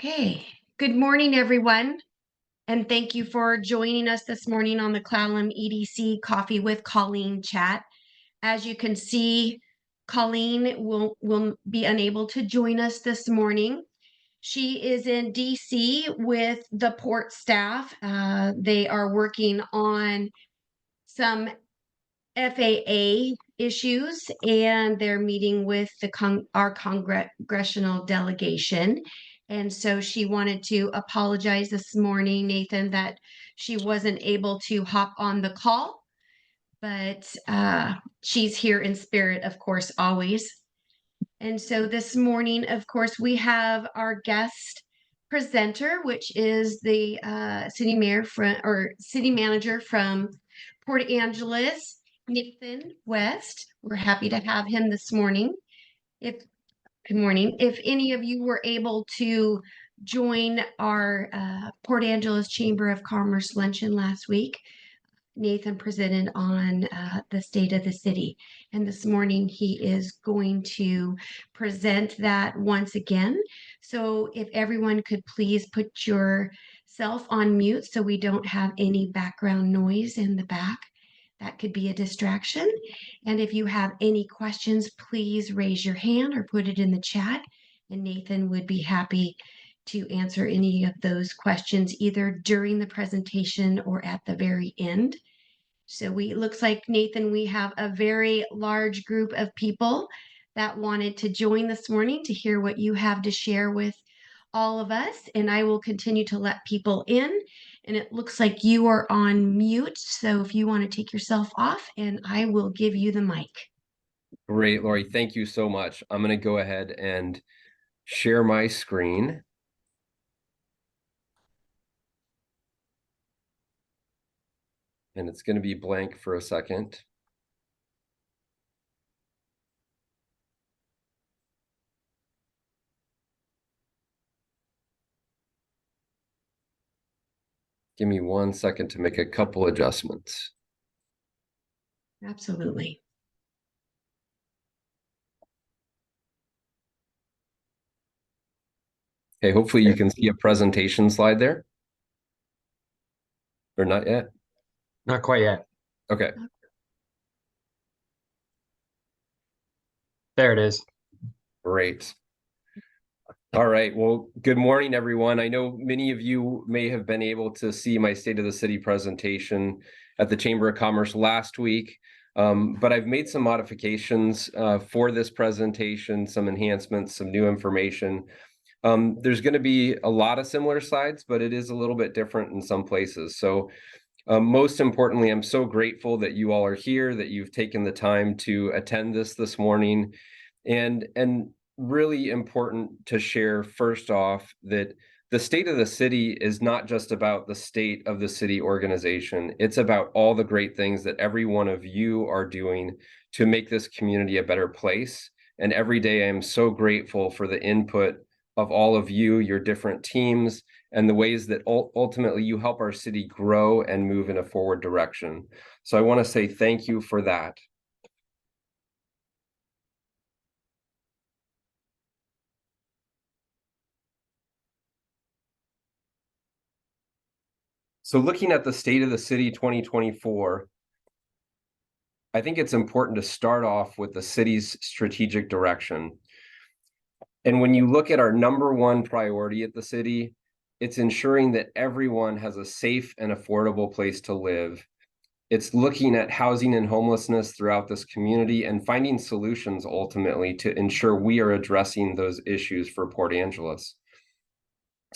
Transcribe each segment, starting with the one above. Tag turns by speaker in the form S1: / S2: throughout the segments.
S1: Okay, good morning, everyone, and thank you for joining us this morning on the Clallam EDC Coffee with Colleen chat. As you can see, Colleen will be unable to join us this morning. She is in DC with the port staff. They are working on some FAA issues, and they're meeting with our congressional delegation. And so she wanted to apologize this morning, Nathan, that she wasn't able to hop on the call, but she's here in spirit, of course, always. And so this morning, of course, we have our guest presenter, which is the city manager from Port Angeles, Nathan West. We're happy to have him this morning. Good morning. If any of you were able to join our Port Angeles Chamber of Commerce luncheon last week, Nathan presented on the state of the city. And this morning he is going to present that once again. So if everyone could please put yourself on mute so we don't have any background noise in the back. That could be a distraction. And if you have any questions, please raise your hand or put it in the chat. And Nathan would be happy to answer any of those questions either during the presentation or at the very end. So looks like, Nathan, we have a very large group of people that wanted to join this morning to hear what you have to share with all of us. And I will continue to let people in. And it looks like you are on mute. So if you want to take yourself off, and I will give you the mic.
S2: Great, Lori. Thank you so much. I'm going to go ahead and share my screen. And it's going to be blank for a second. Give me 1 second to make a couple adjustments.
S1: Absolutely.
S2: Okay, hopefully you can see a presentation slide there. Or not yet?
S3: Not quite yet.
S2: Okay.
S3: There it is.
S2: Great. All right. Well, good morning, everyone. I know many of you may have been able to see my State of the City presentation at the Chamber of Commerce last week, but I've made some modifications for this presentation, some enhancements, some new information. There's going to be a lot of similar slides, but it is a little bit different in some places. So most importantly, I'm so grateful that you all are here, that you've taken the time to attend this morning, and really important to share first off that the State of the City is not just about the state of the city organization. It's about all the great things that every one of you are doing to make this community a better place. And every day I'm so grateful for the input of all of you, your different teams, and the ways that ultimately you help our city grow and move in a forward direction. So I want to say thank you for that. So looking at the State of the City 2024, I think it's important to start off with the city's strategic direction. And when you look at our #1 priority at the city, it's ensuring that everyone has a safe and affordable place to live. It's looking at housing and homelessness throughout this community and finding solutions ultimately to ensure we are addressing those issues for Port Angeles.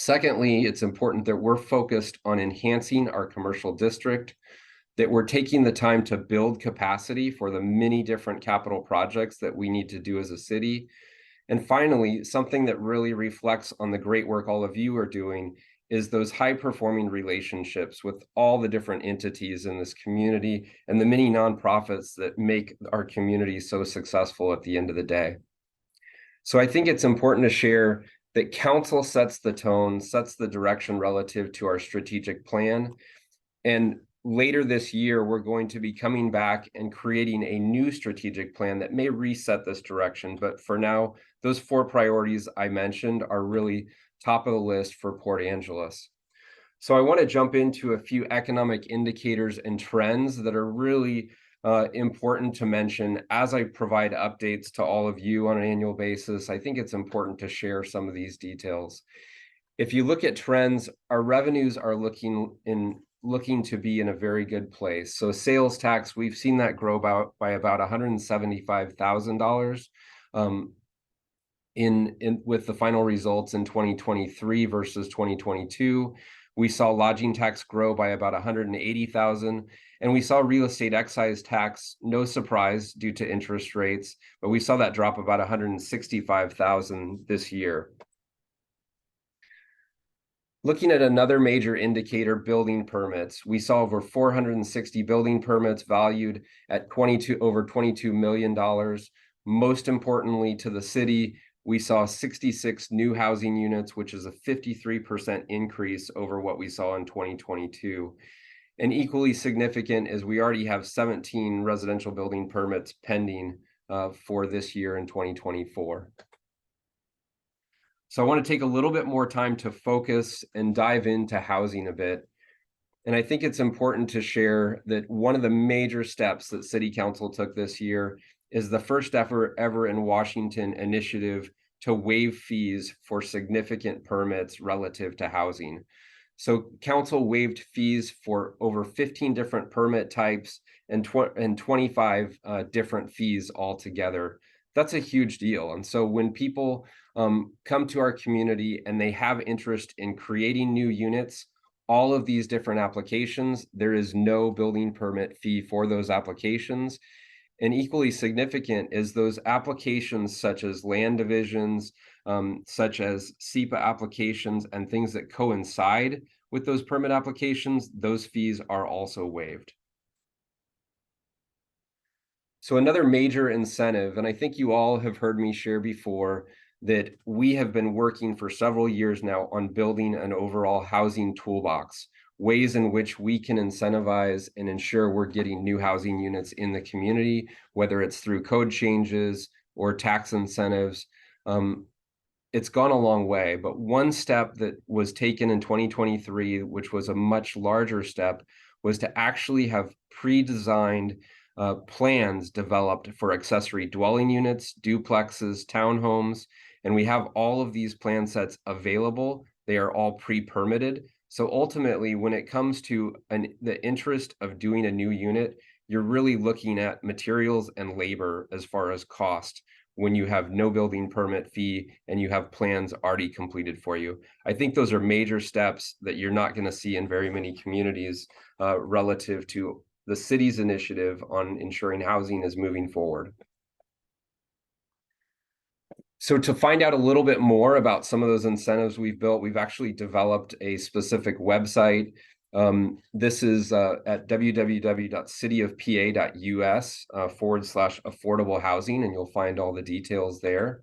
S2: Secondly, it's important that we're focused on enhancing our commercial district, that we're taking the time to build capacity for the many different capital projects that we need to do as a city. And finally, something that really reflects on the great work all of you are doing is those high-performing relationships with all the different entities in this community and the many nonprofits that make our community so successful at the end of the day. So I think it's important to share that council sets the tone, sets the direction relative to our strategic plan. And later this year, we're going to be coming back and creating a new strategic plan that may reset this direction. But for now, those 4 priorities I mentioned are really top of the list for Port Angeles. So I want to jump into a few economic indicators and trends that are really important to mention as I provide updates to all of you on an annual basis. I think it's important to share some of these details. If you look at trends, our revenues are looking to be in a very good place. So sales tax, we've seen that grow by about $175,000 with the final results in 2023 versus 2022. We saw lodging tax grow by about 180,000, and we saw real estate excise tax, no surprise due to interest rates, but we saw that drop about 165,000 this year. Looking at another major indicator, building permits, we saw over 460 building permits valued at over $22 million. Most importantly to the city, we saw 66 new housing units, which is a 53% increase over what we saw in 2022. And equally significant is we already have 17 residential building permits pending for this year in 2024. So I want to take a little bit more time to focus and dive into housing a bit. And I think it's important to share that one of the major steps that City Council took this year is the first ever in Washington initiative to waive fees for significant permits relative to housing. So Council waived fees for over 15 different permit types and 25 different fees altogether. That's a huge deal. And so when people come to our community and they have interest in creating new units, all of these different applications, there is no building permit fee for those applications. And equally significant is those applications such as land divisions, such as SEPA applications, and things that coincide with those permit applications, those fees are also waived. So another major incentive, and I think you all have heard me share before, that we have been working for several years now on building an overall housing toolbox, ways in which we can incentivize and ensure we're getting new housing units in the community, whether it's through code changes or tax incentives. It's gone a long way, but one step that was taken in 2023, which was a much larger step, was to actually have pre-designed plans developed for accessory dwelling units, duplexes, townhomes, and we have all of these plan sets available. They are all pre-permitted. So ultimately, when it comes to the interest of doing a new unit, you're really looking at materials and labor as far as cost when you have no building permit fee and you have plans already completed for you. I think those are major steps that you're not going to see in very many communities relative to the city's initiative on ensuring housing is moving forward. So to find out a little bit more about some of those incentives we've built, we've actually developed a specific website. This is at www.cityofpa.us /affordable housing, and you'll find all the details there.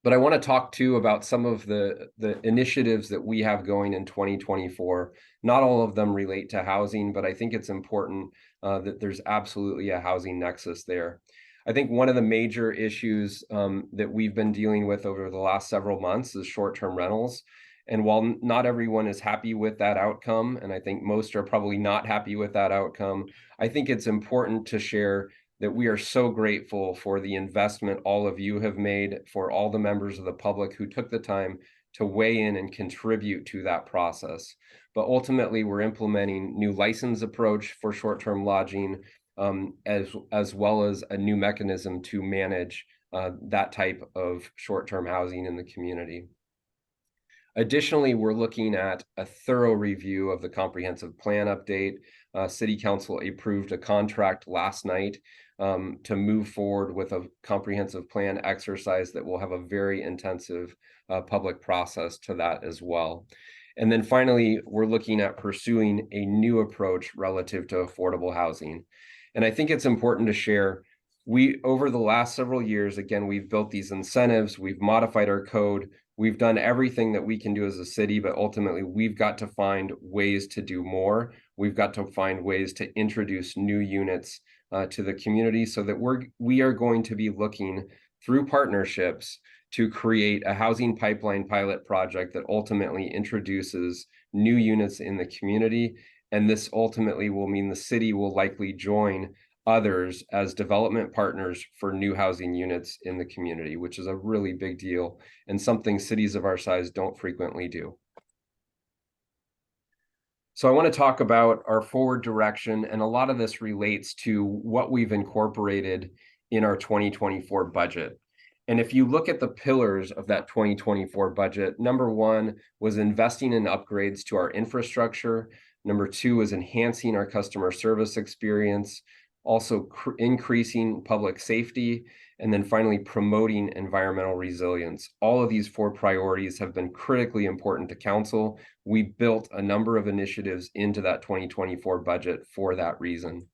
S2: But I want to talk too about some of the initiatives that we have going in 2024. Not all of them relate to housing, but I think it's important that there's absolutely a housing nexus there. I think one of the major issues that we've been dealing with over the last several months is short-term rentals. And while not everyone is happy with that outcome, and I think most are probably not happy with that outcome, I think it's important to share that we are so grateful for the investment all of you have made, for all the members of the public who took the time to weigh in and contribute to that process. But ultimately, we're implementing new license approach for short-term lodging, as well as a new mechanism to manage that type of short-term housing in the community. Additionally, we're looking at a thorough review of the comprehensive plan update. City Council approved a contract last night to move forward with a comprehensive plan exercise that will have a very intensive public process to that as well. And then finally, we're looking at pursuing a new approach relative to affordable housing. And I think it's important to share, over the last several years, again, we've built these incentives, we've modified our code, we've done everything that we can do as a city, but ultimately we've got to find ways to do more. We've got to find ways to introduce new units to the community so that we are going to be looking through partnerships to create a housing pipeline pilot project that ultimately introduces new units in the community. And this ultimately will mean the city will likely join others as development partners for new housing units in the community, which is a really big deal and something cities of our size don't frequently do. So I want to talk about our forward direction, and a lot of this relates to what we've incorporated in our 2024 budget. And if you look at the pillars of that 2024 budget, number one was investing in upgrades to our infrastructure. Number two was enhancing our customer service experience, also increasing public safety, and then finally promoting environmental resilience. All of these four priorities have been critically important to council. We built a number of initiatives into that 2024 budget for that reason.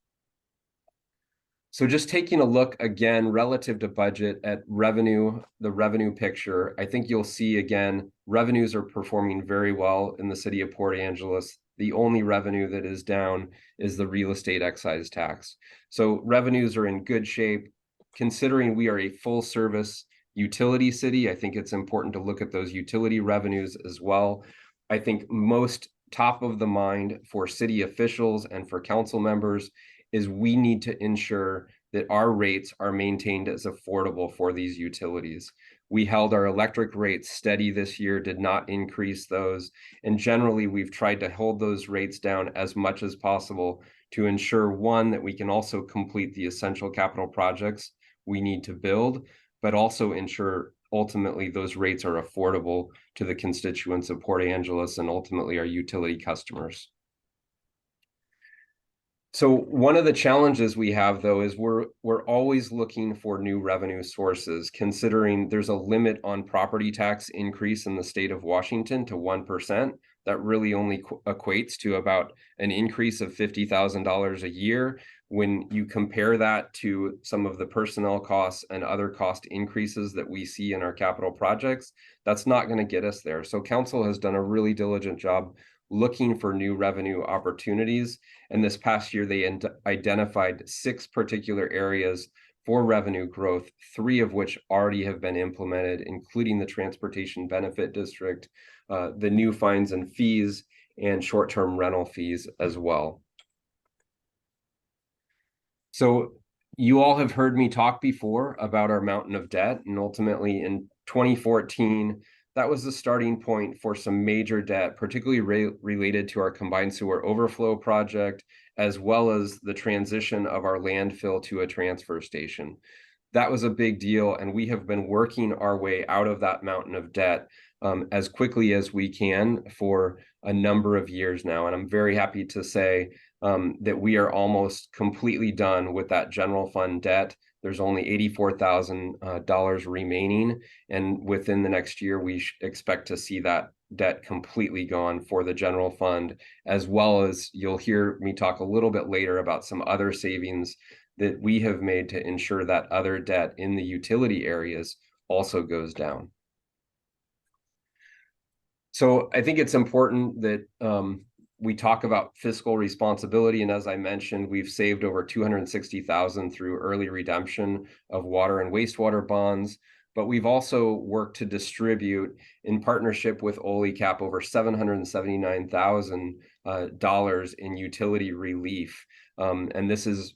S2: So just taking a look again relative to budget at revenue, the revenue picture, I think you'll see again, revenues are performing very well in the city of Port Angeles. The only revenue that is down is the real estate excise tax. So revenues are in good shape. Considering we are a full service utility city, I think it's important to look at those utility revenues as well. I think most top of the mind for city officials and for council members is we need to ensure that our rates are maintained as affordable for these utilities. We held our electric rates steady this year, did not increase those. And generally, we've tried to hold those rates down as much as possible to ensure, one, that we can also complete the essential capital projects we need to build, but also ensure ultimately those rates are affordable to the constituents of Port Angeles and ultimately our utility customers. So one of the challenges we have, though, is we're always looking for new revenue sources, considering there's a limit on property tax increase in the state of Washington to 1%. That really only equates to about an increase of $50,000 a year. When you compare that to some of the personnel costs and other cost increases that we see in our capital projects, that's not going to get us there. So council has done a really diligent job looking for new revenue opportunities. And this past year, they identified 6 particular areas for revenue growth, 3 of which already have been implemented, including the Transportation Benefit District, the new fines and fees, and short-term rental fees as well. So you all have heard me talk before about our mountain of debt, and ultimately in 2014, that was the starting point for some major debt, particularly related to our combined sewer overflow project, as well as the transition of our landfill to a transfer station. That was a big deal, and we have been working our way out of that mountain of debt as quickly as we can for a number of years now. And I'm very happy to say that we are almost completely done with that general fund debt. There's only $84,000 remaining, and within the next year, we expect to see that debt completely gone for the general fund, as well as you'll hear me talk a little bit later about some other savings that we have made to ensure that other debt in the utility areas also goes down. So I think it's important that we talk about fiscal responsibility. And as I mentioned, we've saved over $260,000 through early redemption of water and wastewater bonds. But we've also worked to distribute, in partnership with OLECAP, over $779,000 in utility relief. And this is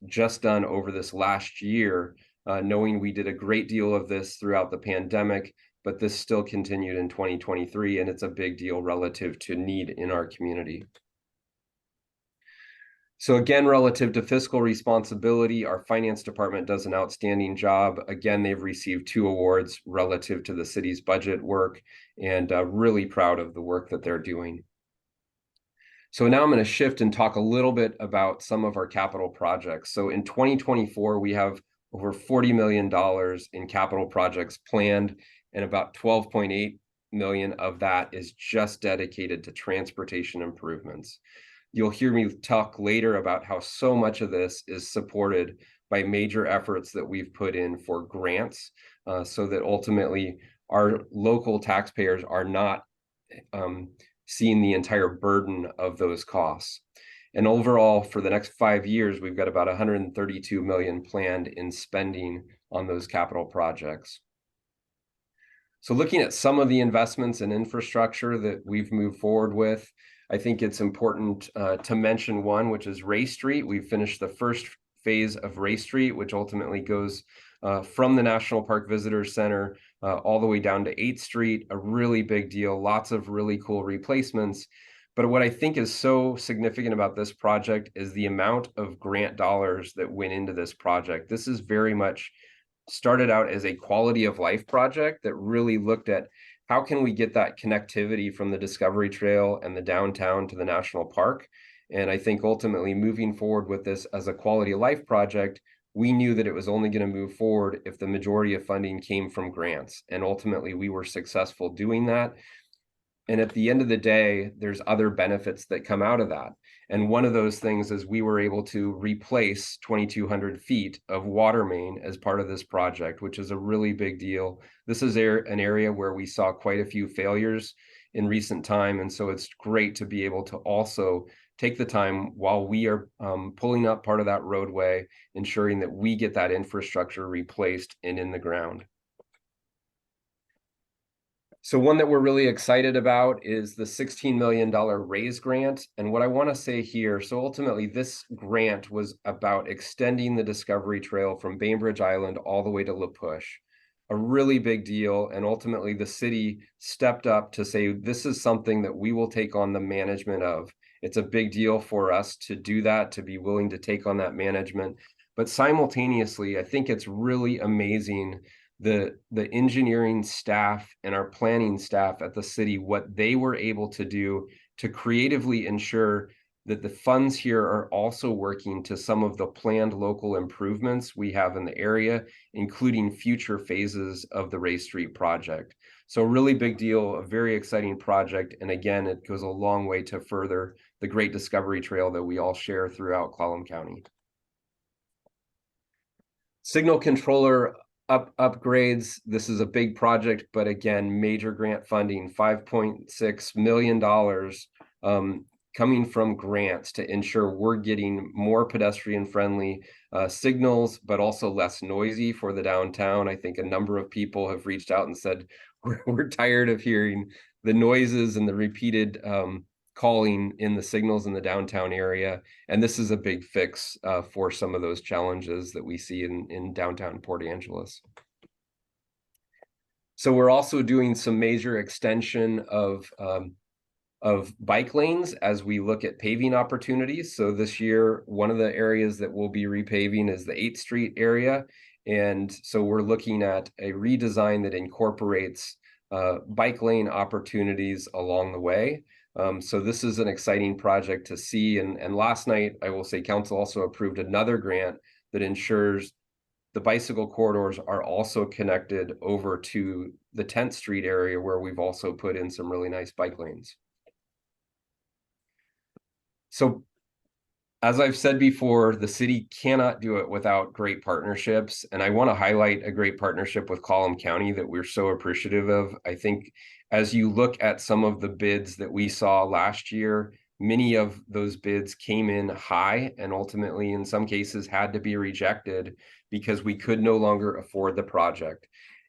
S2: just done over this last year, knowing we did a great deal of this throughout the pandemic, but this still continued in 2023, and it's a big deal relative to need in our community. So again, relative to fiscal responsibility, our finance department does an outstanding job. Again, they've received 2 awards relative to the city's budget work, and really proud of the work that they're doing. So now I'm going to shift and talk a little bit about some of our capital projects. So in 2024, we have over $40 million in capital projects planned, and about 12.8 million of that is just dedicated to transportation improvements. You'll hear me talk later about how so much of this is supported by major efforts that we've put in for grants, so that ultimately our local taxpayers are not seeing the entire burden of those costs. And overall, for the next 5 years, we've got about 132 million planned in spending on those capital projects. So looking at some of the investments in infrastructure that we've moved forward with, I think it's important to mention one, which is Ray Street. We've finished the first phase of Ray Street, which ultimately goes from the National Park Visitors Center all the way down to 8th Street, a really big deal, lots of really cool replacements. But what I think is so significant about this project is the amount of grant dollars that went into this project. This is very much started out as a quality of life project that really looked at how can we get that connectivity from the Discovery Trail and the downtown to the national park. And I think ultimately moving forward with this as a quality of life project, we knew that it was only going to move forward if the majority of funding came from grants. And ultimately we were successful doing that. And at the end of the day, there's other benefits that come out of that. And one of those things is we were able to replace 2,200 feet of water main as part of this project, which is a really big deal. This is an area where we saw quite a few failures in recent time. And so it's great to be able to also take the time while we are pulling up part of that roadway, ensuring that we get that infrastructure replaced and in the ground. So one that we're really excited about is the $16 million RAISE grant. And what I want to say here, so ultimately this grant was about extending the Discovery Trail from Bainbridge Island all the way to La Push. A really big deal. And ultimately the city stepped up to say, this is something that we will take on the management of. It's a big deal for us to do that, to be willing to take on that management. But simultaneously, I think it's really amazing the engineering staff and our planning staff at the city, what they were able to do to creatively ensure that the funds here are also working to some of the planned local improvements we have in the area, including future phases of the Ray Street project. So a really big deal, a very exciting project. And again, it goes a long way to further the great Discovery Trail that we all share throughout Clallam County. Signal controller upgrades. This is a big project, but again, major grant funding, $5.6 million coming from grants to ensure we're getting more pedestrian friendly signals, but also less noisy for the downtown. I think a number of people have reached out and said, we're tired of hearing the noises and the repeated calling in the signals in the downtown area. And this is a big fix for some of those challenges that we see in downtown Port Angeles. So we're also doing some major extension of bike lanes as we look at paving opportunities. So this year, one of the areas that we'll be repaving is the 8th Street area. And so we're looking at a redesign that incorporates bike lane opportunities along the way. So this is an exciting project to see. And last night, I will say council also approved another grant that ensures the bicycle corridors are also connected over to the 10th Street area where we've also put in some really nice bike lanes. So as I've said before, the city cannot do it without great partnerships. And I want to highlight a great partnership with Clallam County that we're so appreciative of. I think as you look at some of the bids that we saw last year, many of those bids came in high and ultimately in some cases had to be rejected because we could no longer afford the project.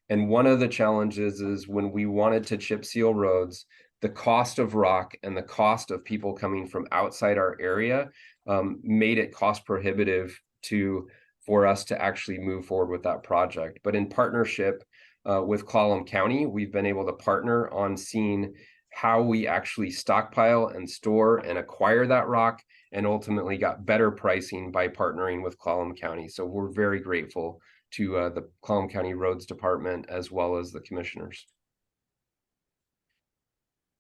S2: And one of the challenges is when we wanted to chip seal roads, the cost of rock and the cost of people coming from outside our area made it cost prohibitive for us to actually move forward with that project. But in partnership with Clallam County, we've been able to partner on seeing how we actually stockpile and store and acquire that rock, and ultimately got better pricing by partnering with Clallam County. So we're very grateful to the Clallam County Roads Department as well as the commissioners.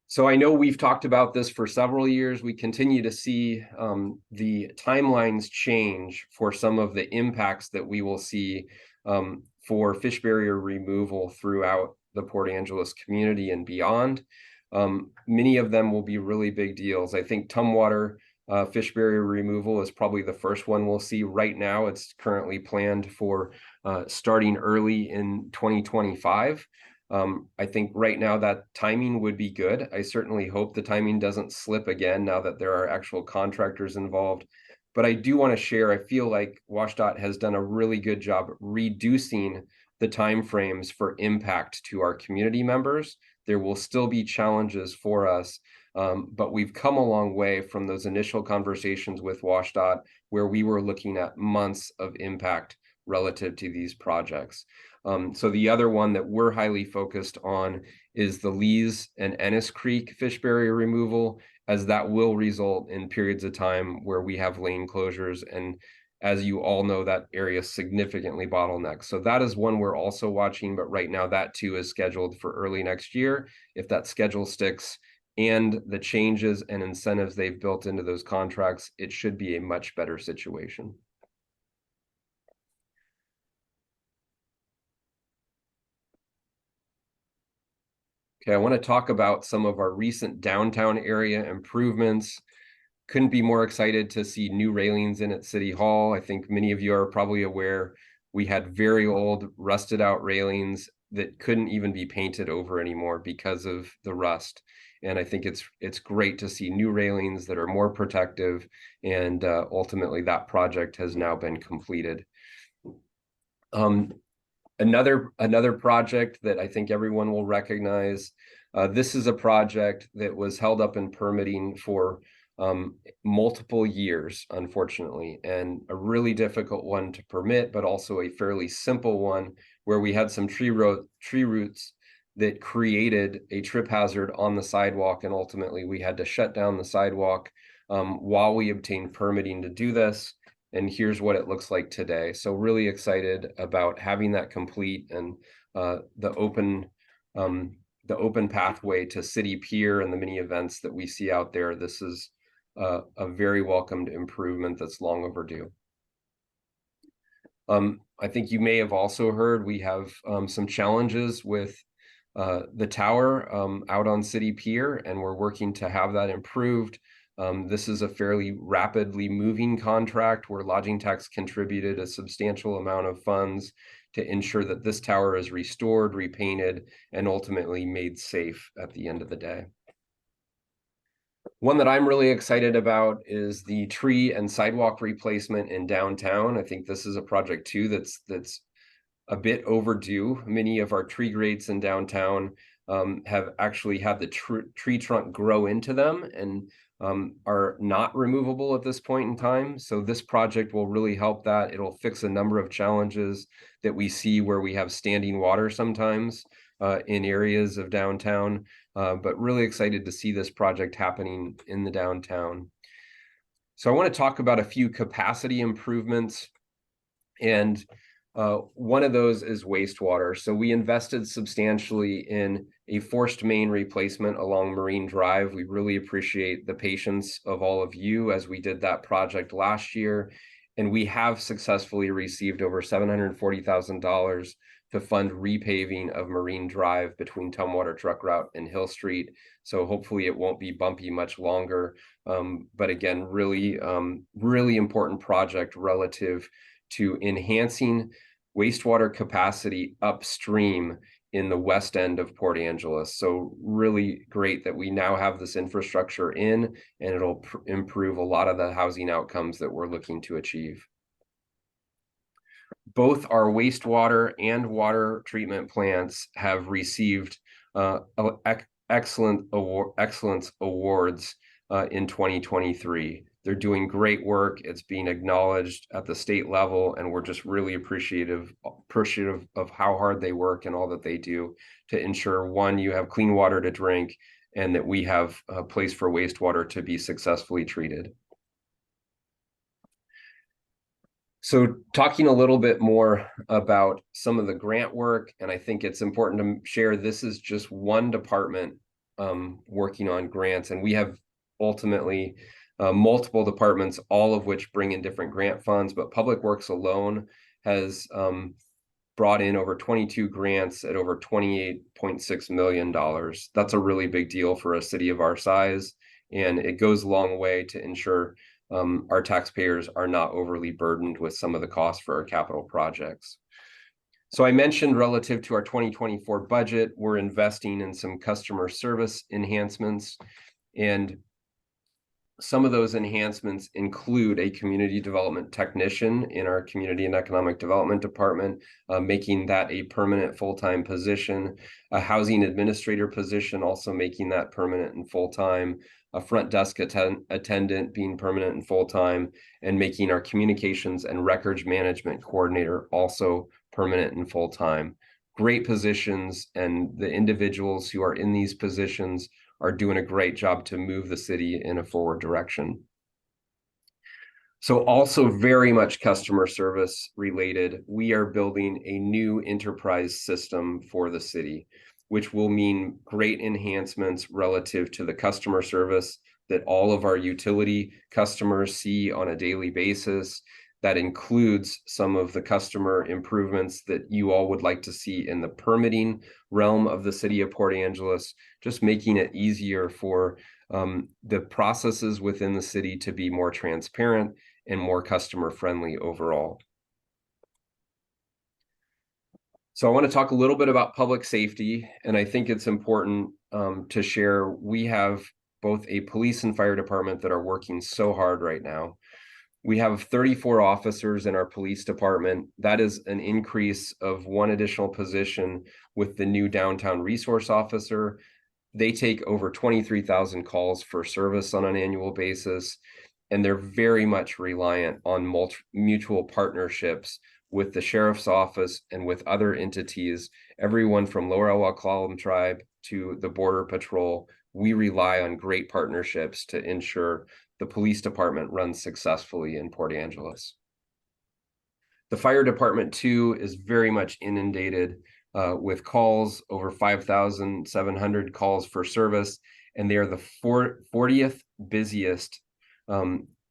S2: So I know we've talked about this for several years. We continue to see the timelines change for some of the impacts that we will see for fish barrier removal throughout the Port Angeles community and beyond. Many of them will be really big deals. I think Tumwater fish barrier removal is probably the first one we'll see right now. It's currently planned for starting early in 2025. I think right now that timing would be good. I certainly hope the timing doesn't slip again now that there are actual contractors involved. But I do want to share, I feel like WashDOT has done a really good job reducing the timeframes for impact to our community members. There will still be challenges for us, but we've come a long way from those initial conversations with WashDOT, where we were looking at months of impact relative to these projects. So the other one that we're highly focused on is the Lees and Ennis Creek fish barrier removal, as that will result in periods of time where we have lane closures. And as you all know, that area is significantly bottlenecked. So that is one we're also watching, but right now that too is scheduled for early next year. If that schedule sticks and the changes and incentives they've built into those contracts, it should be a much better situation. Okay, I want to talk about some of our recent downtown area improvements. Couldn't be more excited to see new railings in at City Hall. I think many of you are probably aware we had very old, rusted out railings that couldn't even be painted over anymore because of the rust. And I think it's great to see new railings that are more protective, and ultimately that project has now been completed. Another project that I think everyone will recognize, this is a project that was held up in permitting for multiple years, unfortunately, and a really difficult one to permit, but also a fairly simple one where we had some tree roots that created a trip hazard on the sidewalk, and ultimately we had to shut down the sidewalk while we obtained permitting to do this. And here's what it looks like today. So really excited about having that complete, and the open pathway to City Pier and the many events that we see out there. This is a very welcomed improvement that's long overdue. I think you may have also heard we have some challenges with the tower out on City Pier, and we're working to have that improved. This is a fairly rapidly moving contract where lodging tax contributed a substantial amount of funds to ensure that this tower is restored, repainted, and ultimately made safe at the end of the day. One that I'm really excited about is the tree and sidewalk replacement in downtown. I think this is a project too that's a bit overdue. Many of our tree grates in downtown have actually had the tree trunk grow into them and are not removable at this point in time. So this project will really help that. It'll fix a number of challenges that we see where we have standing water sometimes in areas of downtown, but really excited to see this project happening in the downtown. So I want to talk about a few capacity improvements, and one of those is wastewater. So we invested substantially in a forced main replacement along Marine Drive. We really appreciate the patience of all of you as we did that project last year. And we have successfully received over $740,000 to fund repaving of Marine Drive between Tumwater Truck Route and Hill Street. So hopefully it won't be bumpy much longer. But again, really important project relative to enhancing wastewater capacity upstream in the west end of Port Angeles. So really great that we now have this infrastructure in, and it'll improve a lot of the housing outcomes that we're looking to achieve. Both our wastewater and water treatment plants have received excellence awards in 2023. They're doing great work. It's being acknowledged at the state level, and we're just really appreciative of how hard they work and all that they do to ensure, one, you have clean water to drink, and that we have a place for wastewater to be successfully treated. So talking a little bit more about some of the grant work, and I think it's important to share, this is just one department working on grants, and we have ultimately multiple departments, all of which bring in different grant funds, but Public Works alone has brought in over 22 grants at over $28.6 million. That's a really big deal for a city of our size, and it goes a long way to ensure our taxpayers are not overly burdened with some of the costs for our capital projects. So I mentioned relative to our 2024 budget, we're investing in some customer service enhancements, and Some of those enhancements include a community development technician in our community and economic development department, making that a permanent full-time position, a housing administrator position, also making that permanent and full-time, a front desk attendant being permanent and full-time, and making our communications and records management coordinator also permanent and full-time. Great positions, and the individuals who are in these positions are doing a great job to move the city in a forward direction. So also very much customer service related, we are building a new enterprise system for the city, which will mean great enhancements relative to the customer service that all of our utility customers see on a daily basis. That includes some of the customer improvements that you all would like to see in the permitting realm of the city of Port Angeles, just making it easier for the processes within the city to be more transparent and more customer friendly overall. So I want to talk a little bit about public safety, and I think it's important to share we have both a police and fire department that are working so hard right now. We have 34 officers in our police department. That is an increase of one additional position with the new downtown resource officer. They take over 23,000 calls for service on an annual basis, and they're very much reliant on mutual partnerships with the sheriff's office and with other entities, everyone from Lower Elwha Clallam Tribe to the Border Patrol. We rely on great partnerships to ensure the police department runs successfully in Port Angeles. The fire department too is very much inundated with calls, over 5,700 calls for service, and they are the 40th busiest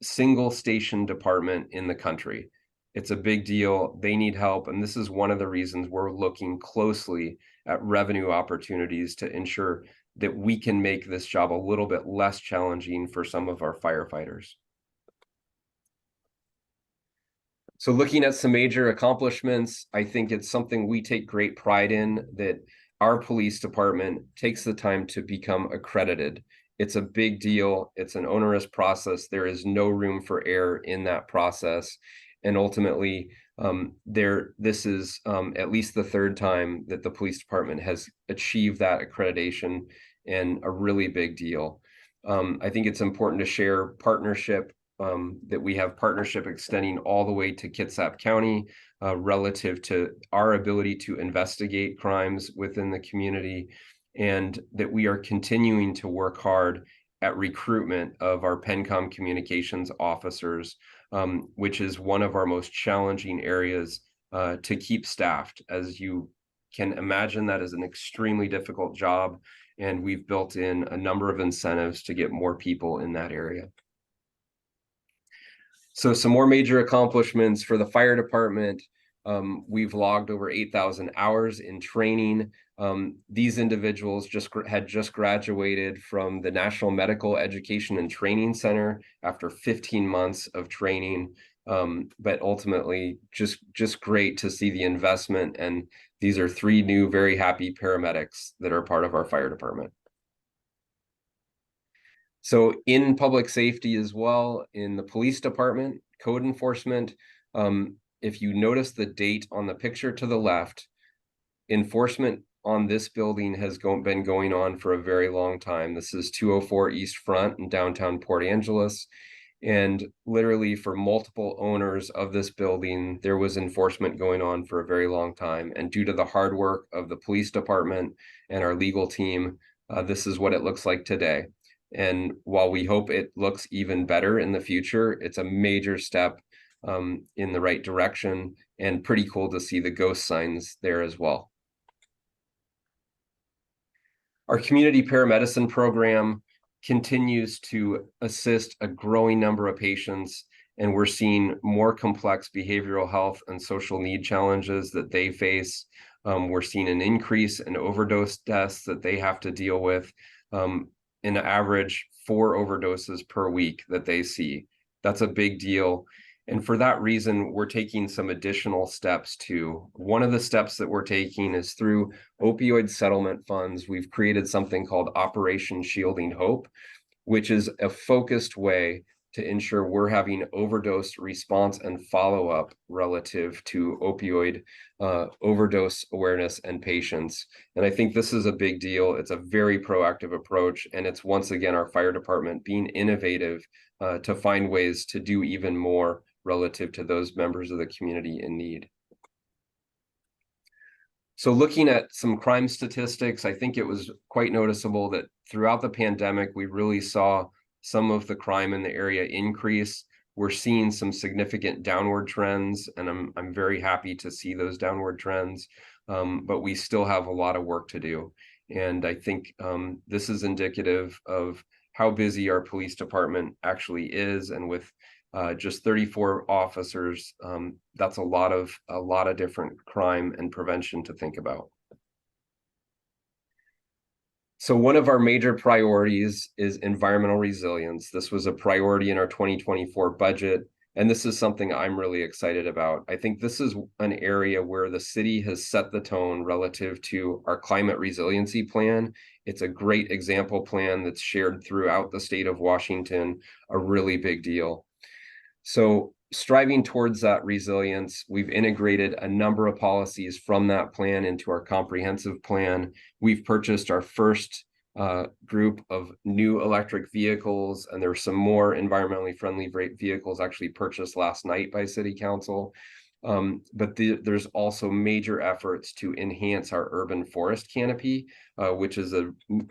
S2: single station department in the country. It's a big deal. They need help, and this is one of the reasons we're looking closely at revenue opportunities to ensure that we can make this job a little bit less challenging for some of our firefighters. So looking at some major accomplishments, I think it's something we take great pride in, that our police department takes the time to become accredited. It's a big deal. It's an onerous process. There is no room for error in that process. And ultimately, this is at least the third time that the police department has achieved that accreditation, and a really big deal. I think it's important to share partnership, that we have partnership extending all the way to Kitsap County relative to our ability to investigate crimes within the community, and that we are continuing to work hard at recruitment of our PENCOM communications officers, which is one of our most challenging areas to keep staffed. As you can imagine, that is an extremely difficult job, and we've built in a number of incentives to get more people in that area. So some more major accomplishments for the fire department. We've logged over 8,000 hours in training. These individuals had just graduated from the National Medical Education and Training Center after 15 months of training. But ultimately, just great to see the investment. And these are 3 new, very happy paramedics that are part of our fire department. So in public safety as well, in the police department, code enforcement, if you notice the date on the picture to the left, enforcement on this building has been going on for a very long time. This is 204 East Front in downtown Port Angeles. And literally for multiple owners of this building, there was enforcement going on for a very long time. And due to the hard work of the police department and our legal team, this is what it looks like today. And while we hope it looks even better in the future, it's a major step in the right direction, and pretty cool to see the ghost signs there as well. Our community paramedicine program continues to assist a growing number of patients, and we're seeing more complex behavioral health and social need challenges that they face. We're seeing an increase in overdose deaths that they have to deal with. In average 4 overdoses per week that they see. That's a big deal. And for that reason, we're taking some additional steps too. One of the steps that we're taking is through opioid settlement funds. We've created something called Operation Shielding Hope. which is a focused way to ensure we're having overdose response and follow-up relative to opioid overdose awareness and patients. And I think this is a big deal. It's a very proactive approach, and it's once again our fire department being innovative to find ways to do even more relative to those members of the community in need. So looking at some crime statistics, I think it was quite noticeable that throughout the pandemic, we really saw some of the crime in the area increase. We're seeing some significant downward trends, and I'm very happy to see those downward trends, but we still have a lot of work to do. And I think this is indicative of how busy our police department actually is, and with just 34 officers, that's a lot of different crime and prevention to think about. So one of our major priorities is environmental resilience. This was a priority in our 2024 budget, and this is something I'm really excited about. I think this is an area where the city has set the tone relative to our climate resiliency plan. It's a great example plan that's shared throughout the state of Washington, a really big deal. So striving towards that resilience, we've integrated a number of policies from that plan into our comprehensive plan. We've purchased our first group of new electric vehicles, and there were some more environmentally friendly vehicles actually purchased last night by City Council. But there's also major efforts to enhance our urban forest canopy, which is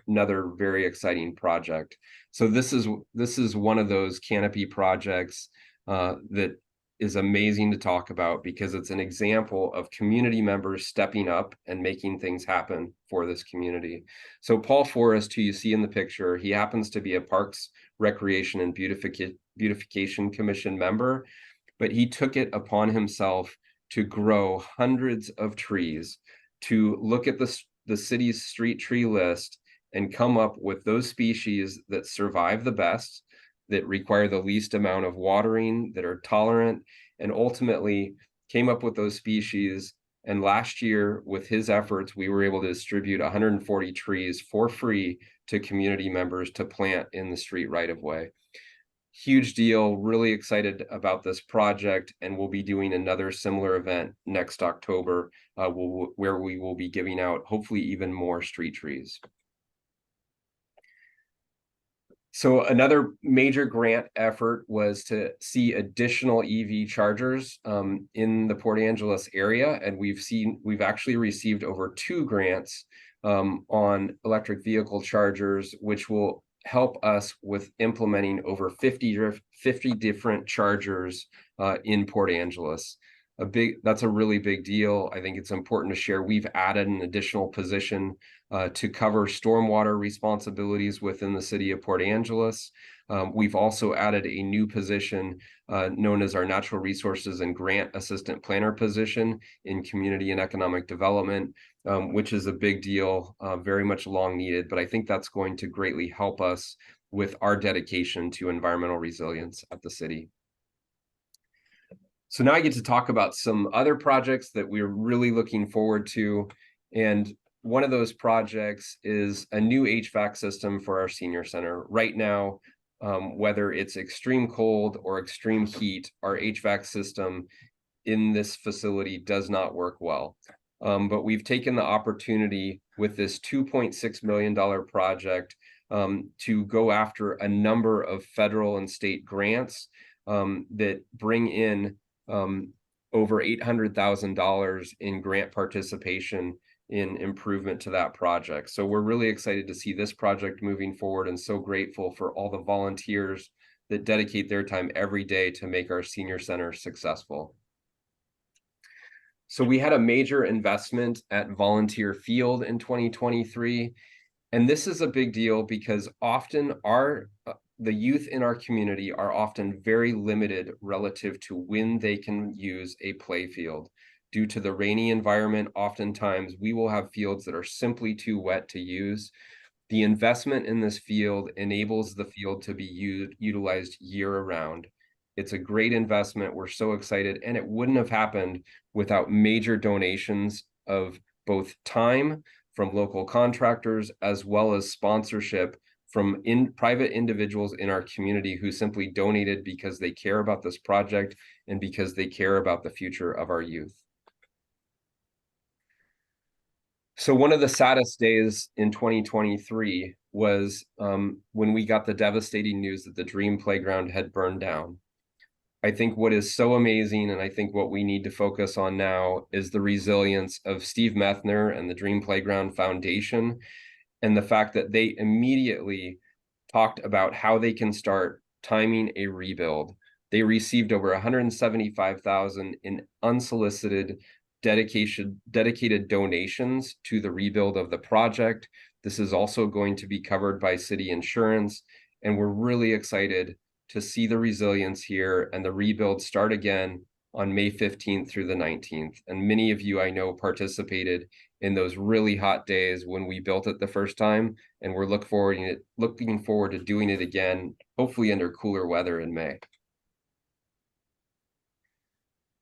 S2: another very exciting project. So this is one of those canopy projects that is amazing to talk about, because it's an example of community members stepping up and making things happen for this community. So Paul Forrest, who you see in the picture, he happens to be a Parks, Recreation, and Beautification Commission member, but he took it upon himself to grow hundreds of trees, to look at the city's street tree list and come up with those species that survive the best, that require the least amount of watering, that are tolerant, and ultimately came up with those species. And last year, with his efforts, we were able to distribute 140 trees for free to community members to plant in the street right-of-way. Huge deal, really excited about this project, and we'll be doing another similar event next October where we will be giving out hopefully even more street trees. So another major grant effort was to see additional EV chargers in the Port Angeles area, and we've actually received over 2 grants on electric vehicle chargers, which will help us with implementing over 50 different chargers in Port Angeles. That's a really big deal. I think it's important to share. We've added an additional position to cover stormwater responsibilities within the city of Port Angeles. We've also added a new position known as our Natural Resources and Grant Assistant Planner position in Community and Economic Development, which is a big deal, very much long needed, but I think that's going to greatly help us with our dedication to environmental resilience at the city. So now I get to talk about some other projects that we're really looking forward to. And one of those projects is a new HVAC system for our senior center. Right now, whether it's extreme cold or extreme heat, our HVAC system in this facility does not work well. But we've taken the opportunity with this $2.6 million project to go after a number of federal and state grants that bring in over $800,000 in grant participation in improvement to that project. So we're really excited to see this project moving forward, and so grateful for all the volunteers that dedicate their time every day to make our senior center successful. So we had a major investment at Volunteer Field in 2023, and this is a big deal because often the youth in our community are often very limited relative to when they can use a play field. Due to the rainy environment, oftentimes we will have fields that are simply too wet to use. The investment in this field enables the field to be utilized year-round. It's a great investment. We're so excited, and it wouldn't have happened without major donations of both time from local contractors as well as sponsorship from private individuals in our community who simply donated because they care about this project and because they care about the future of our youth. So one of the saddest days in 2023 was when we got the devastating news that the Dream Playground had burned down. I think what is so amazing, and I think what we need to focus on now, is the resilience of Steve Methner and the Dream Playground Foundation, and the fact that they immediately talked about how they can start timing a rebuild. They received over 175,000 in unsolicited dedicated donations to the rebuild of the project. This is also going to be covered by city insurance, and we're really excited to see the resilience here and the rebuild start again on May 15th through the 19th. And many of you I know participated in those really hot days when we built it the first time, and we're looking forward to doing it again, hopefully under cooler weather in May.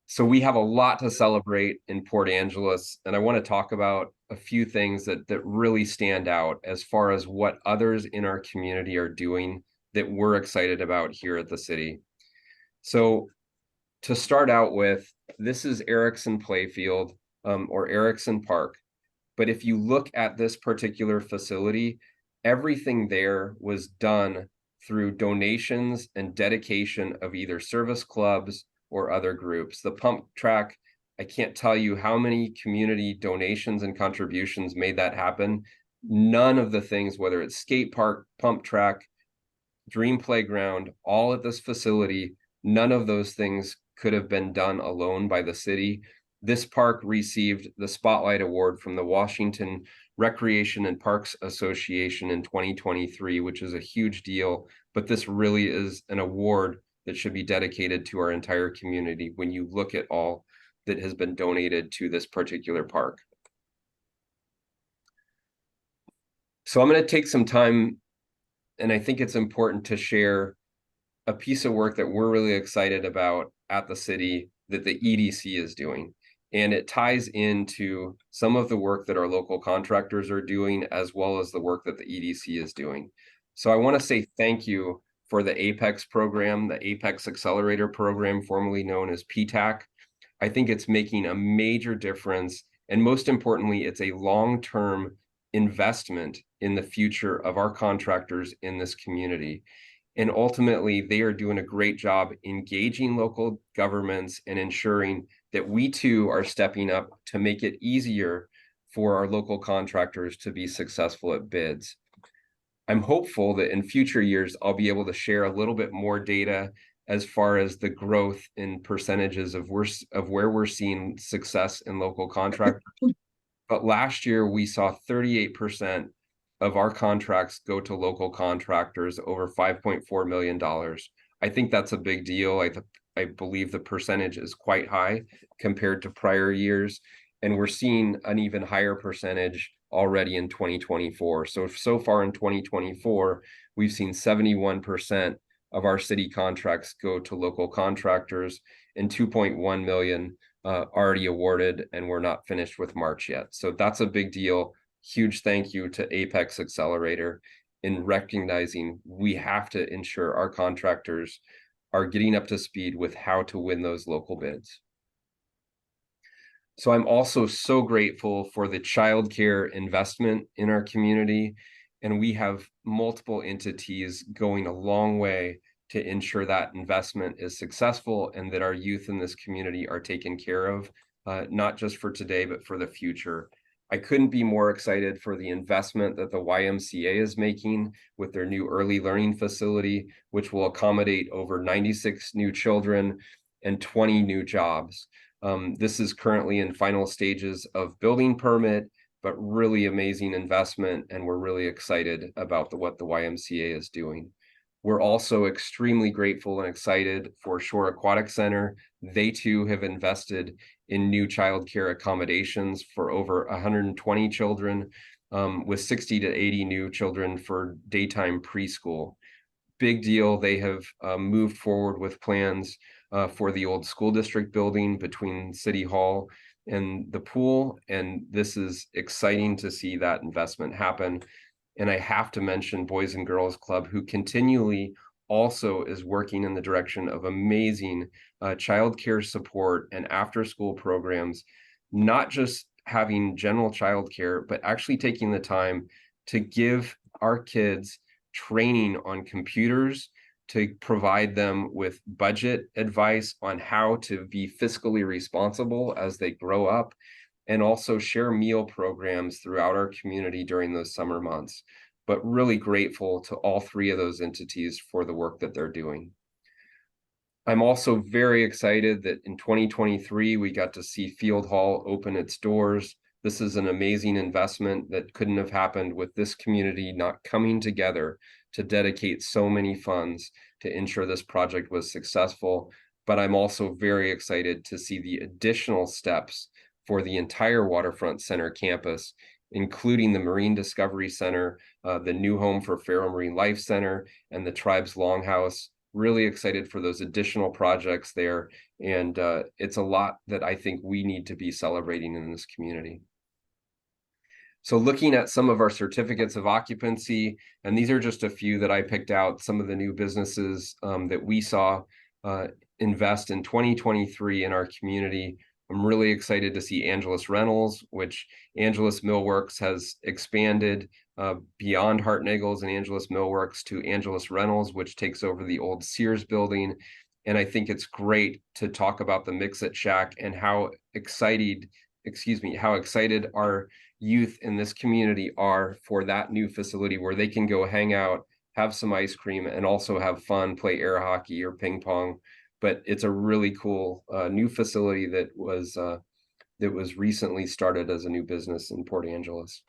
S2: So we have a lot to celebrate in Port Angeles, and I want to talk about a few things that really stand out as far as what others in our community are doing that we're excited about here at the city. So to start out with, this is Erickson Playfield, or Erickson Park. But if you look at this particular facility, everything there was done through donations and dedication of either service clubs or other groups. The pump track, I can't tell you how many community donations and contributions made that happen. None of the things, whether it's skate park, pump track, Dream Playground, all at this facility, none of those things could have been done alone by the city. This park received the Spotlight Award from the Washington Recreation and Parks Association in 2023, which is a huge deal, but this really is an award that should be dedicated to our entire community when you look at all that has been donated to this particular park. So I'm going to take some time, and I think it's important to share a piece of work that we're really excited about at the city that the EDC is doing. And it ties into some of the work that our local contractors are doing, as well as the work that the EDC is doing. So I want to say thank you for the APEX program, the APEX Accelerator program, formerly known as PTAC. I think it's making a major difference. And most importantly, it's a long-term investment in the future of our contractors in this community. And ultimately, they are doing a great job engaging local governments and ensuring that we too are stepping up to make it easier for our local contractors to be successful at bids. I'm hopeful that in future years, I'll be able to share a little bit more data as far as the growth in percentages of where we're seeing success in local contractors. But last year, we saw 38% of our contracts go to local contractors, over $5.4 million. I think that's a big deal. I believe the percentage is quite high compared to prior years, and we're seeing an even higher percentage already in 2024. So far in 2024, we've seen 71% of our city contracts go to local contractors, and 2.1 million already awarded, and we're not finished with March yet. So that's a big deal. Huge thank you to Apex Accelerator in recognizing we have to ensure our contractors are getting up to speed with how to win those local bids. So I'm also so grateful for the childcare investment in our community, and we have multiple entities going a long way to ensure that investment is successful and that our youth in this community are taken care of, not just for today, but for the future. I couldn't be more excited for the investment that the YMCA is making with their new early learning facility, which will accommodate over 96 new children and 20 new jobs. This is currently in final stages of building permit, but really amazing investment, and we're really excited about what the YMCA is doing. We're also extremely grateful and excited for Shore Aquatic Center. They too have invested in new childcare accommodations for over 120 children, with 60 to 80 new children for daytime preschool. Big deal. They have moved forward with plans for the old school district building between City Hall and the pool, and this is exciting to see that investment happen. And I have to mention Boys and Girls Club, who continually also is working in the direction of amazing childcare support and after school programs, not just having general childcare, but actually taking the time to give our kids training on computers, to provide them with budget advice on how to be fiscally responsible as they grow up, and also share meal programs throughout our community during those summer months. But really grateful to all three of those entities for the work that they're doing. I'm also very excited that in 2023, we got to see Field Hall open its doors. This is an amazing investment that couldn't have happened with this community not coming together to dedicate so many funds to ensure this project was successful. But I'm also very excited to see the additional steps for the entire Waterfront Center campus, including the Marine Discovery Center, the new home for Faro Marine Life Center, and the Tribe's Longhouse. Really excited for those additional projects there. And it's a lot that I think we need to be celebrating in this community. So looking at some of our certificates of occupancy, and these are just a few that I picked out, some of the new businesses that we saw invest in 2023 in our community. I'm really excited to see Angelus Rentals, which Angelus Millworks has expanded beyond Hartnagel's and Angelus Millworks to Angelus Rentals, which takes over the old Sears building. And I think it's great to talk about the Mix-It Shack and how excited our youth in this community are for that new facility where they can go hang out, have some ice cream, and also have fun, play air hockey or ping pong. But it's a really cool new facility that was recently started as a new business in Port Angeles.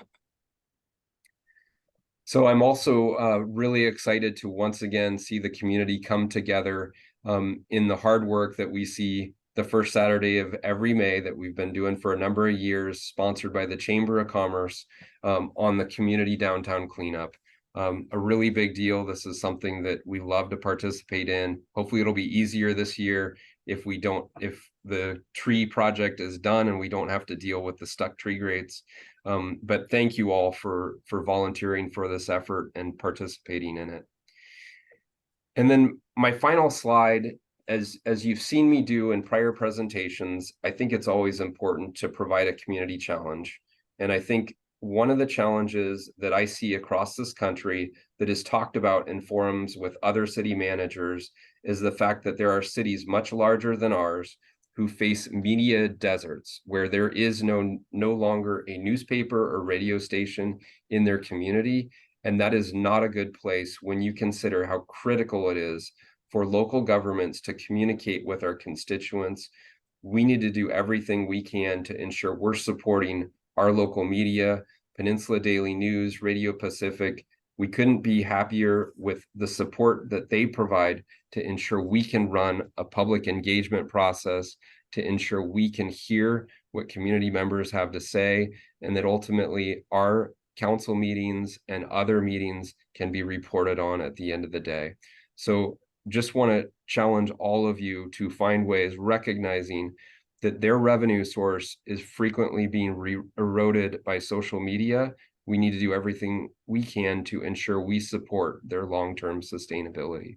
S2: So I'm also really excited to once again see the community come together in the hard work that we see the first Saturday of every May that we've been doing for a number of years, sponsored by the Chamber of Commerce on the community downtown cleanup. A really big deal. This is something that we love to participate in. Hopefully it'll be easier this year if the tree project is done and we don't have to deal with the stuck tree grates. But thank you all for volunteering for this effort and participating in it. And then my final slide, as you've seen me do in prior presentations, I think it's always important to provide a community challenge. And I think one of the challenges that I see across this country that is talked about in forums with other city managers is the fact that there are cities much larger than ours who face media deserts, where there is no longer a newspaper or radio station in their community. And that is not a good place when you consider how critical it is for local governments to communicate with our constituents. We need to do everything we can to ensure we're supporting our local media, Peninsula Daily News, Radio Pacific. We couldn't be happier with the support that they provide to ensure we can run a public engagement process, to ensure we can hear what community members have to say, and that ultimately our council meetings and other meetings can be reported on at the end of the day. So just want to challenge all of you to find ways, recognizing that their revenue source is frequently being eroded by social media. We need to do everything we can to ensure we support their long-term sustainability.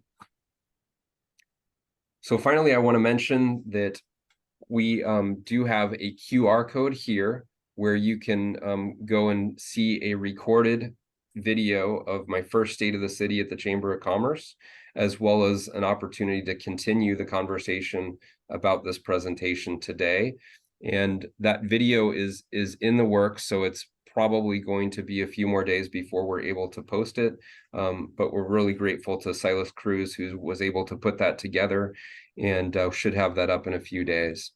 S2: So finally, I want to mention that we do have a QR code here where you can go and see a recorded video of my first State of the City at the Chamber of Commerce, as well as an opportunity to continue the conversation about this presentation today. And that video is in the works, so it's probably going to be a few more days before we're able to post it. But we're really grateful to Silas Cruz, who was able to put that together, and should have that up in a few days.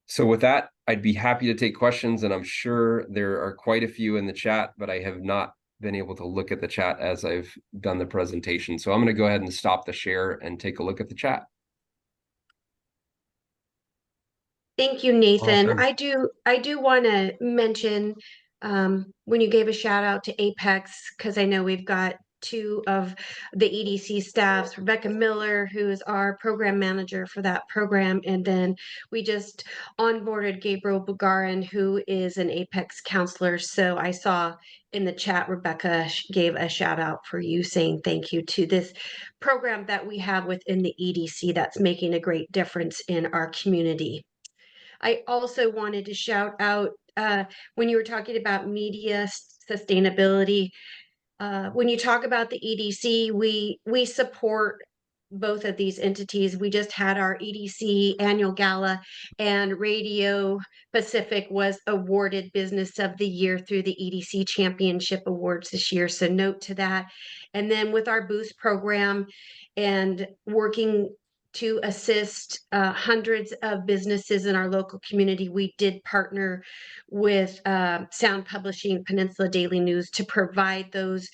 S2: So with that, I'd be happy to take questions, and I'm sure there are quite a few in the chat, but I have not been able to look at the chat as I've done the presentation. So I'm going to go ahead and stop the share and take a look at the chat.
S1: Thank you, Nathan.
S2: Awesome.
S1: I do want to mention when you gave a shout out to Apex, because I know we've got two of the EDC staffs, Rebecca Miller, who is our program manager for that program, and then we just onboarded Gabriel Bugarin, who is an Apex counselor. So I saw in the chat, Rebecca gave a shout out for you, saying thank you to this program that we have within the EDC that's making a great difference in our community. I also wanted to shout out when you were talking about media sustainability. When you talk about the EDC, we support both of these entities. We just had our EDC annual gala, and Radio Pacific was awarded Business of the Year through the EDC Championship Awards this year. So note to that. And then with our Boost program and working to assist hundreds of businesses in our local community, we did partner with Sound Publishing, Peninsula Daily News, to provide those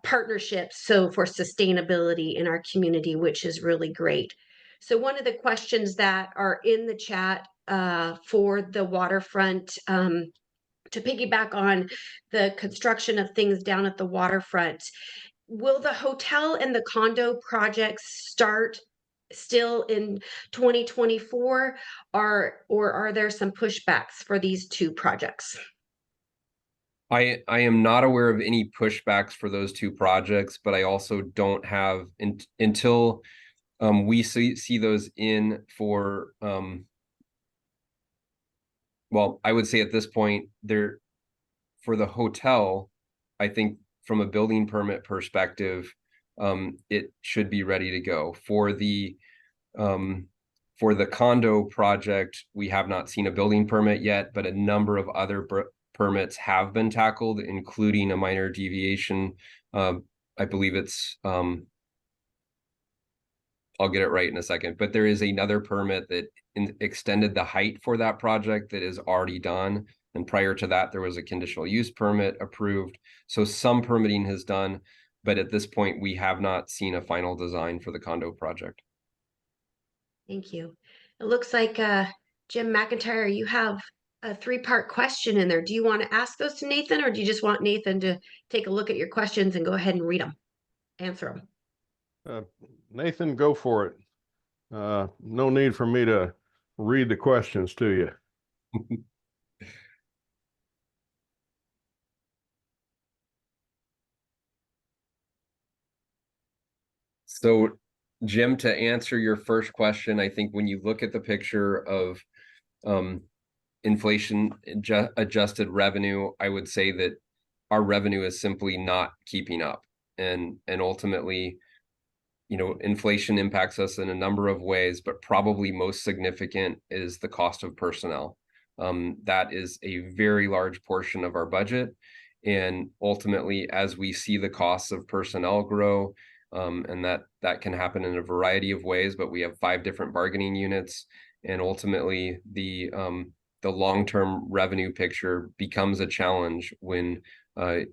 S1: partnerships, so for sustainability in our community, which is really great. So one of the questions that are in the chat for the waterfront, to piggyback on the construction of things down at the waterfront, will the hotel and the condo projects start still in 2024, or are there some pushbacks for these two projects?
S2: I am not aware of any pushbacks for those two projects, but I also don't have until we see those in for well, I would say at this point there for the hotel, I think from a building permit perspective, it should be ready to go. For the condo project, we have not seen a building permit yet, but a number of other permits have been tackled, including a minor deviation. I believe it's, I'll get it right in a second, but there is another permit that extended the height for that project that is already done. And prior to that, there was a conditional use permit approved. So some permitting has done, but at this point, we have not seen a final design for the condo project.
S1: Thank you. It looks like Jim McIntyre, you have a three-part question in there. Do you want to ask those to Nathan, or do you just want Nathan to take a look at your questions and go ahead and read them, answer them?
S3: Nathan, go for it. No need for me to read the questions to you.
S2: So, Jim, to answer your first question, I think when you look at the picture of inflation adjusted revenue, I would say that our revenue is simply not keeping up. And ultimately, you know, inflation impacts us in a number of ways, but probably most significant is the cost of personnel. That is a very large portion of our budget. And ultimately, as we see the costs of personnel grow, and that can happen in a variety of ways, but we have 5 different bargaining units, and ultimately the long-term revenue picture becomes a challenge when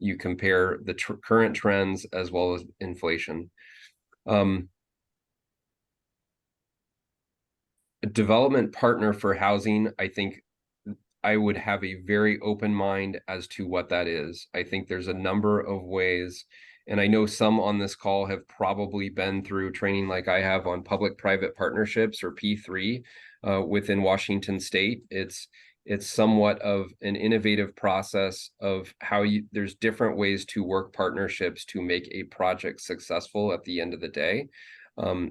S2: you compare the current trends as well as inflation. A development partner for housing, I think I would have a very open mind as to what that is. I think there's a number of ways, and I know some on this call have probably been through training like I have on public-private partnerships, or P3, within Washington State. It's somewhat of an innovative process of how there's different ways to work partnerships to make a project successful at the end of the day.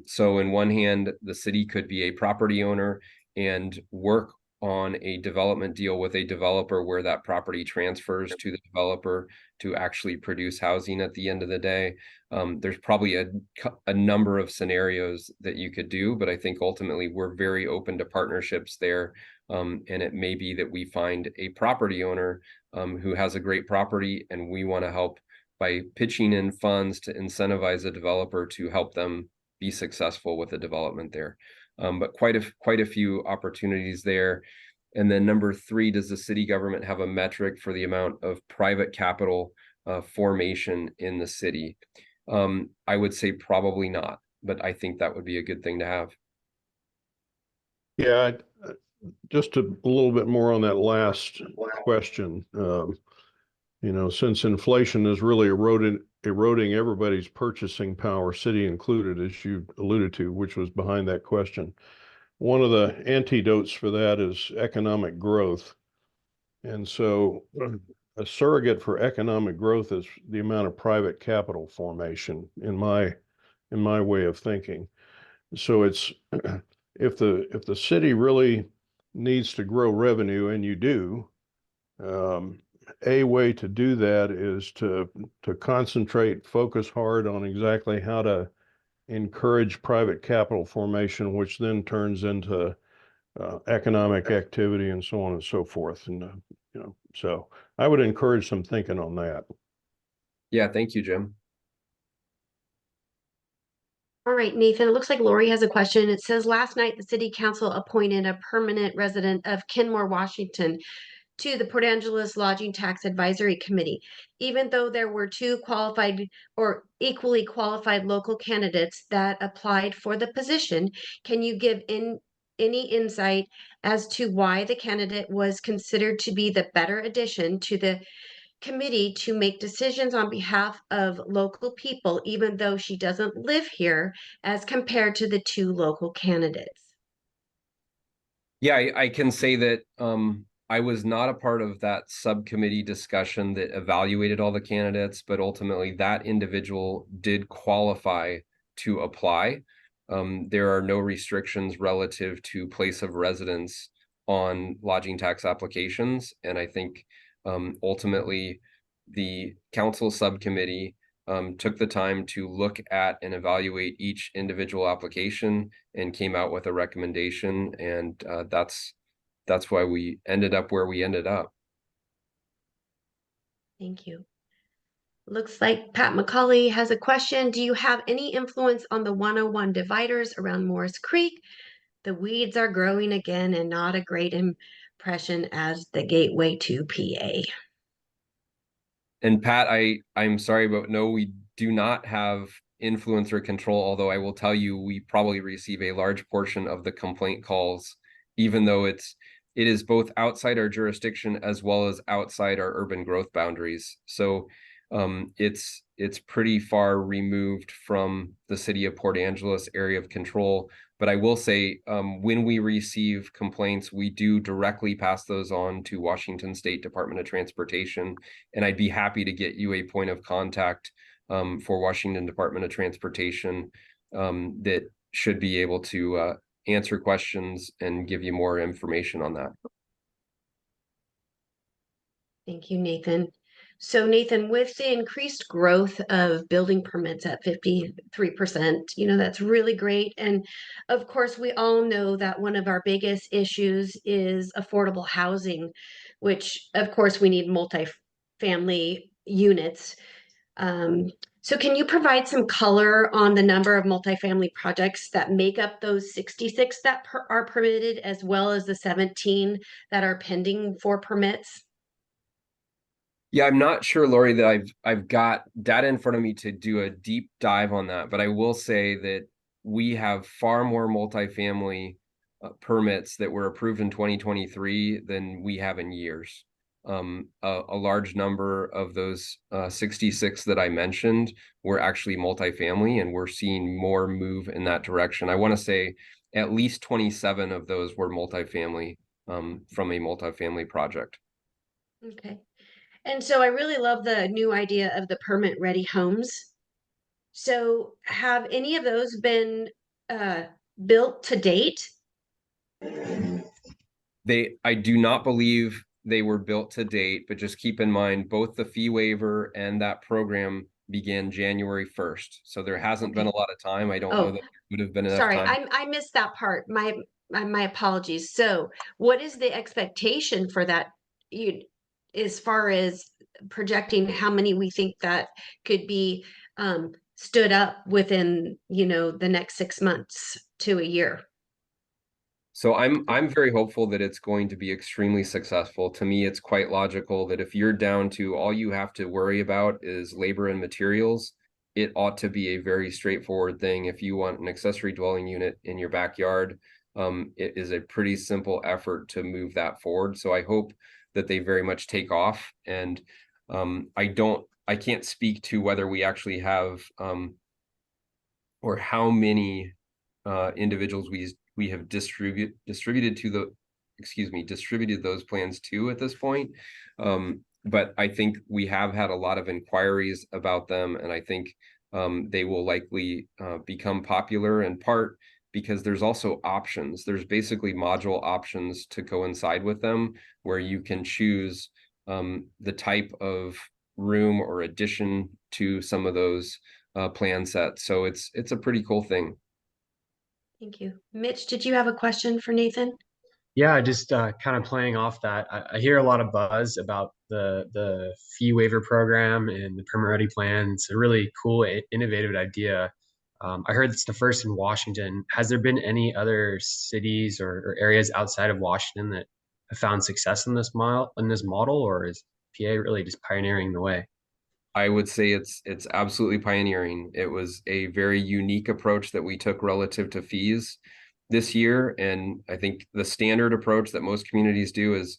S2: So in one hand, the city could be a property owner and work on a development deal with a developer where that property transfers to the developer to actually produce housing at the end of the day. There's probably a number of scenarios that you could do, but I think ultimately we're very open to partnerships there. And it may be that we find a property owner who has a great property, and we want to help by pitching in funds to incentivize a developer to help them be successful with the development there. But quite a few opportunities there. And then number 3, does the city government have a metric for the amount of private capital formation in the city? I would say probably not, but I think that would be a good thing to have.
S3: Yeah, just a little bit more on that last question. You know, since inflation is really eroding everybody's purchasing power, city included, as you alluded to, which was behind that question. One of the antidotes for that is economic growth. And so a surrogate for economic growth is the amount of private capital formation in my way of thinking. So it's if the city really needs to grow revenue, and you do, a way to do that is to concentrate, focus hard on exactly how to encourage private capital formation, which then turns into economic activity and so on and so forth. And you know, so I would encourage some thinking on that.
S2: Yeah, thank you, Jim.
S1: All right, Nathan, it looks like Lori has a question. It says last night the city council appointed a permanent resident of Kenmore, Washington to the Port Angeles Lodging Tax Advisory Committee. Even though there were two qualified or equally qualified local candidates that applied for the position, can you give any insight as to why the candidate was considered to be the better addition to the committee to make decisions on behalf of local people, even though she doesn't live here, as compared to the two local candidates?
S2: Yeah, I can say that I was not a part of that subcommittee discussion that evaluated all the candidates, but ultimately that individual did qualify to apply. There are no restrictions relative to place of residence on lodging tax applications. And I think ultimately the council subcommittee took the time to look at and evaluate each individual application and came out with a recommendation. And that's why we ended up where we ended up.
S1: Thank you. Looks like Pat McCauley has a question. Do you have any influence on the 101 dividers around Morris Creek? The weeds are growing again and not a great impression as the gateway to PA.
S2: And Pat, I'm sorry, but no, we do not have influence or control, although I will tell you we probably receive a large portion of the complaint calls, even though it is both outside our jurisdiction as well as outside our urban growth boundaries. So it's pretty far removed from the city of Port Angeles area of control. But I will say, when we receive complaints, we do directly pass those on to Washington State Department of Transportation. And I'd be happy to get you a point of contact for Washington Department of Transportation that should be able to answer questions and give you more information on that.
S1: Thank you, Nathan. So Nathan, with the increased growth of building permits at 53%, that's really great. And of course, we all know that one of our biggest issues is affordable housing, which of course we need multi-family units. So can you provide some color on the number of multifamily projects that make up those 66 that are permitted, as well as the 17 that are pending for permits?
S2: Yeah, I'm not sure, Lori, that I've got data in front of me to do a deep dive on that, but I will say that we have far more multifamily permits that were approved in 2023 than we have in years. A large number of those 66 that I mentioned were actually multifamily, and we're seeing more move in that direction. I want to say at least 27 of those were multifamily from a multifamily project.
S1: Okay. And so I really love the new idea of the permit ready homes. So have any of those been built to date?
S2: I do not believe they were built to date, but just keep in mind both the fee waiver and that program began January 1st. So there hasn't been a lot of time. I don't know that there would have been enough
S1: Sorry,
S2: time.
S1: I missed that part. My apologies. So what is the expectation for that, as far as projecting how many we think that could be stood up within, the next 6 months to a year?
S2: So I'm very hopeful that it's going to be extremely successful. To me, it's quite logical that if you're down to all you have to worry about is labor and materials, it ought to be a very straightforward thing. If you want an accessory dwelling unit in your backyard, it is a pretty simple effort to move that forward. So I hope that they very much take off. And I can't speak to whether we actually have or how many individuals we have distributed those plans to at this point. But I think we have had a lot of inquiries about them, and I think they will likely become popular, in part because there's also options. There's basically module options to coincide with them, where you can choose the type of room or addition to some of those plan sets. So it's a pretty cool thing.
S1: Thank you. Mitch, did you have a question for Nathan?
S4: Yeah, just kind of playing off that. I hear a lot of buzz about the fee waiver program and the permit ready plan. It's a really cool, innovative idea. I heard it's the first in Washington. Has there been any other cities or areas outside of Washington that have found success in this model, or is PA really just pioneering the way?
S2: I would say it's absolutely pioneering. It was a very unique approach that we took relative to fees this year. And I think the standard approach that most communities do is,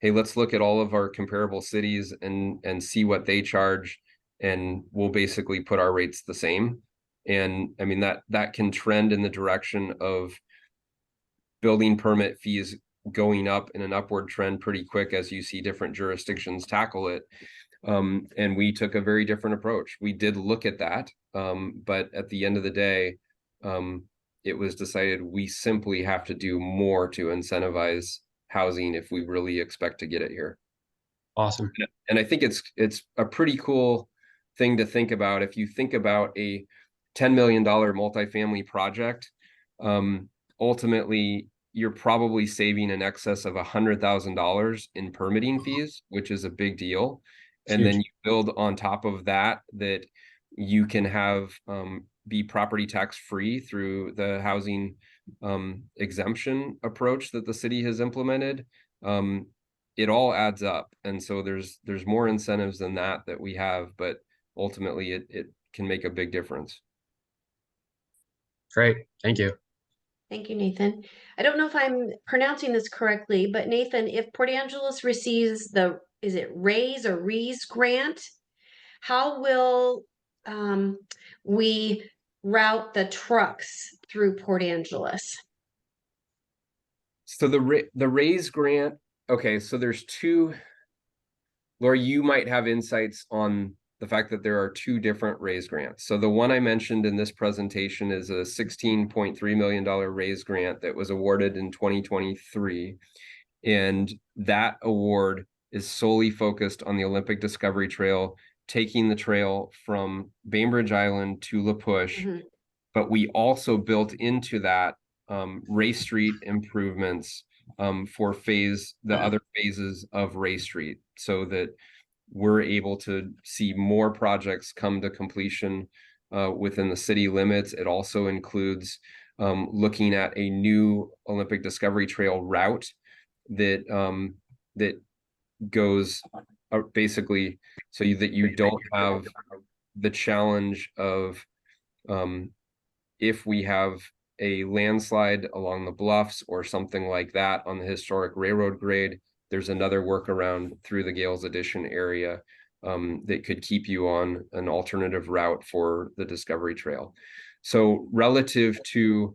S2: hey, let's look at all of our comparable cities and see what they charge, and we'll basically put our rates the same. And I mean, that can trend in the direction of building permit fees going up in an upward trend pretty quick as you see different jurisdictions tackle it. And we took a very different approach. We did look at that, but at the end of the day, it was decided we simply have to do more to incentivize housing if we really expect to get it here.
S4: Awesome.
S2: And I think it's a pretty cool thing to think about. If you think about a $10 million multifamily project, ultimately you're probably saving in excess of $100,000 in permitting fees, which is a big deal. And then you build on top of that you can have be property tax free through the housing exemption approach that the city has implemented. It all adds up, and so there's more incentives than that we have, but ultimately it can make a big difference.
S4: Great, thank you.
S1: Thank you, Nathan. I don't know if I'm pronouncing this correctly, but Nathan, if Port Angeles receives is it RAISE or REASE grant, how will we route the trucks through Port Angeles?
S2: So the RAISE grant, okay, so there's two. Laura, you might have insights on the fact that there are two different RAISE grants. So the one I mentioned in this presentation is a $16.3 million RAISE grant that was awarded in 2023. And that award is solely focused on the Olympic Discovery Trail, taking the trail from Bainbridge Island to La Push. Mm-hmm. But we also built into that Race Street improvements for the other phases of Race Street, so that we're able to see more projects come to completion within the city limits. It also includes looking at a new Olympic Discovery Trail route that goes basically so that you don't have the challenge of if we have a landslide along the bluffs or something like that on the historic railroad grade, there's another workaround through the Gales Addition area that could keep you on an alternative route for the Discovery Trail. So relative to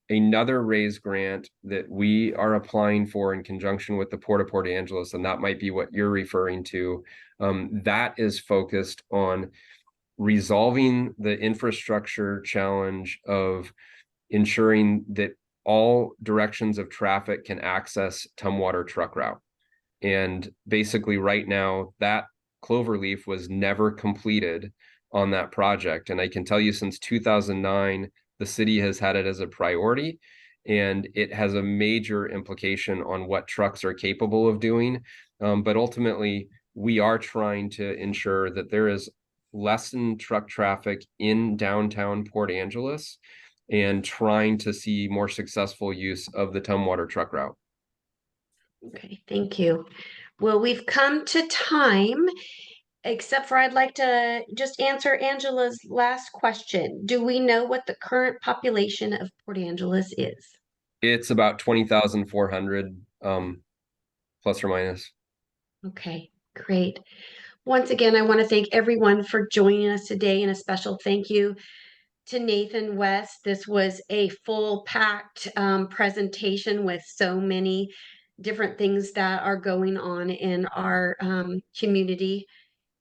S2: another RAISE grant that we are applying for in conjunction with the Port of Port Angeles, and that might be what you're referring to, that is focused on resolving the infrastructure challenge of ensuring that all directions of traffic can access Tumwater truck route. And basically right now that cloverleaf was never completed on that project. And I can tell you since 2009, the city has had it as a priority, and it has a major implication on what trucks are capable of doing. But ultimately, we are trying to ensure that there is lessen truck traffic in downtown Port Angeles and trying to see more successful use of the Tumwater truck route.
S1: Okay, thank you. Well, we've come to time, except for I'd like to just answer Angela's last question. Do we know what the current population of Port Angeles is?
S2: It's about 20,400 plus or minus.
S1: Okay, great. Once again, I want to thank everyone for joining us today, and a special thank you to Nathan West. This was a full packed presentation with so many different things that are going on in our community.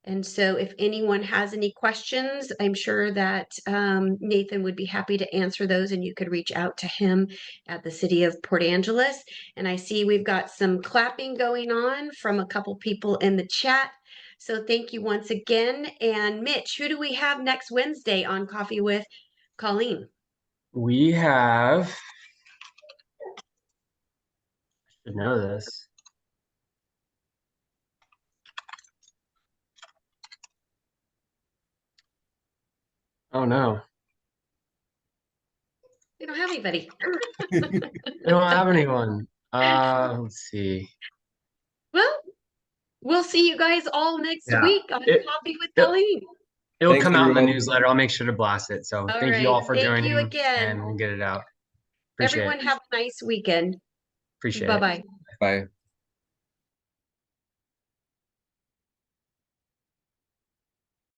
S1: And so if anyone has any questions, I'm sure that Nathan would be happy to answer those, and you could reach out to him at the City of Port Angeles. And I see we've got some clapping going on from a couple people in the chat. So thank you once again. And Mitch, who do we have next Wednesday on Coffee with Colleen?
S4: We have, I should know this. Oh no,
S1: We don't have anybody.
S4: we don't have anyone. Let's see.
S1: Well, we'll see you guys all next
S4: Yeah.
S1: week on Coffee with
S4: it-
S1: Colleen.
S4: It'll
S2: Thanks,
S4: come out in the
S2: everyone.
S4: newsletter. I'll make sure to blast it. So
S1: All
S4: thank you
S1: right.
S4: all for
S1: Thank you
S4: joining,
S1: again.
S4: and we'll get it out. Appreciate
S1: Everyone
S4: it.
S1: have a nice weekend.
S4: Appreciate it.
S1: Bye-bye.
S2: Bye.